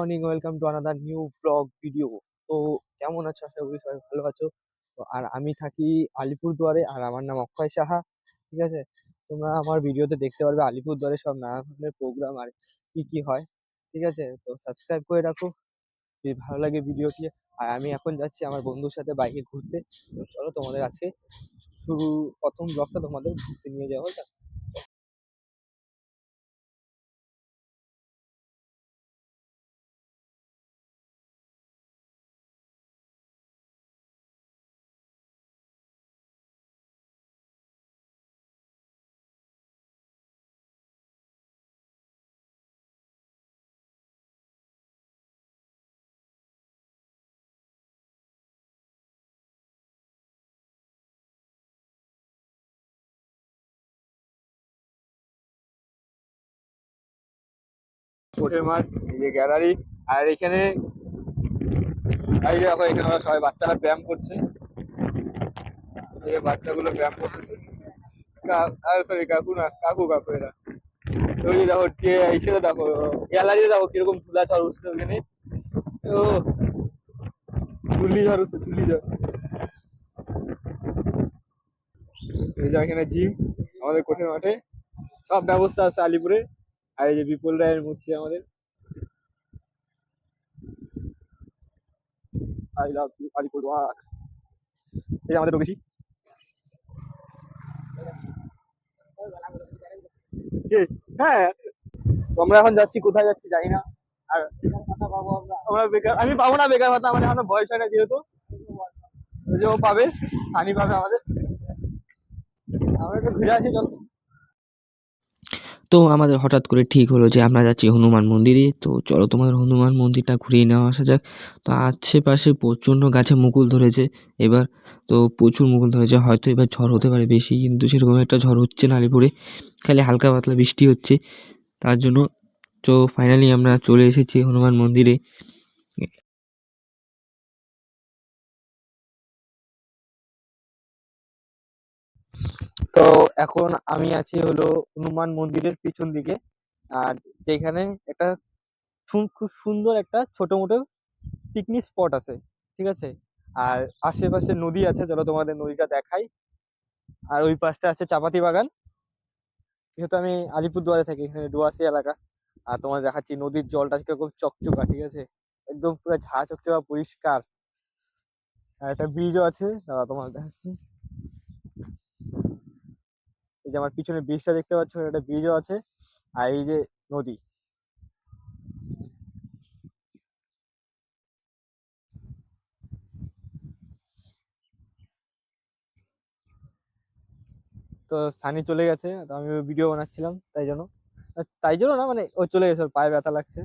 Morning, welcome to another new blog video. তো কেমন আছো? আশা করি সবাই ভালো আছো। তো আর আমি থাকি আলিপুরদুয়ারে, আর আমার নাম অক্ষয় সাহা। ঠিক আছে, তোমরা আমার ভিডিওতে দেখতে পারবে আলিপুরদুয়ারে সব নানা ধরনের প্রোগ্রাম আর কি কি হয়। ঠিক আছে, তো সাবস্ক্রাইব করে রাখো যদি ভালো লাগে ভিডিওটি। আর আমি এখন যাচ্ছি আমার বন্ধুর সাথে বাইকে ঘুরতে। তো চলো তোমাদের আজকে শুরু, প্রথম ব্লগটা তোমাদের ঘুরতে নিয়ে যাওয়া যাক। কোটের মাঠ, এই যে গ্যালারি, আর এখানে এই যে দেখো, এখানে আমরা সবাই বাচ্চারা ব্যায়াম করছে। এই যে বাচ্চাগুলো ব্যায়াম করতেছে। সরি, কাকু না, কাকু কাকু এরা। ওই যে দেখো, যে এসে দেখো গ্যালারি, দেখো কিরকম ধুলা ঝড় উঠছে ওখানে। ও, ধুলি ঝড় উঠছে, ধুলি ঝড়। এই যে এখানে জিম, আমাদের কোঠের মাঠে সব ব্যবস্থা আছে আলিপুরে। আর এই যে বিপুল রায়ের মূর্তি আমাদের। I love you Alipurduar. এই যে আমাদের ঢুকেছি। কে? হ্যাঁ, তো আমরা এখন যাচ্ছি, কোথায় যাচ্ছি জানি না। আর আমরা বেকার, আমি পাবো না বেকার ভাতা, আমাদের এখনো বয়স হয় না যেহেতু। ওই যে ও পাবে, সানি পাবে আমাদের। আমরা একটু ঘুরে আসি, চল। তো আমাদের হঠাৎ করে ঠিক হলো যে আমরা যাচ্ছি হনুমান মন্দিরে। তো চলো তোমাদের হনুমান মন্দিরটা ঘুরিয়ে নেওয়া আসা যাক। তো আশেপাশে প্রচণ্ড গাছে মুকুল ধরেছে এবার। তো প্রচুর মুকুল ধরেছে, হয়তো এবার ঝড় হতে পারে বেশি, কিন্তু সেরকম একটা ঝড় হচ্ছে না আলিপুরে, খালি হালকা পাতলা বৃষ্টি হচ্ছে তার জন্য। তো ফাইনালি আমরা চলে এসেছি হনুমান মন্দিরে। তো এখন আমি আছি হলো হনুমান মন্দিরের পিছন দিকে। আর যেখানে একটা খুব সুন্দর একটা ছোট মোটো পিকনিক স্পট আছে। ঠিক আছে, আর আশেপাশে নদী আছে, চলো তোমাদের নদীটা দেখাই। আর ওই পাশটা আছে চাপাতি বাগান। যেহেতু আমি আলিপুরদুয়ারে থাকি, এখানে ডুয়ার্সি এলাকা। আর তোমার দেখাচ্ছি নদীর জলটা কিরকম চকচকা, ঠিক আছে, একদম পুরো ঝাঁ চকচকা পরিষ্কার। আর একটা ব্রিজও আছে, দাঁড়াও তোমার দেখাচ্ছি। এই যে আমার পিছনে ব্রিজটা দেখতে পাচ্ছ, একটা ব্রিজও আছে। আর এই যে নদী। তো সানি চলে গেছে, তো আমি ভিডিও বানাচ্ছিলাম, তাই জন্য না, মানে ও চলে গেছে, ওর পায়ে ব্যথা লাগছে।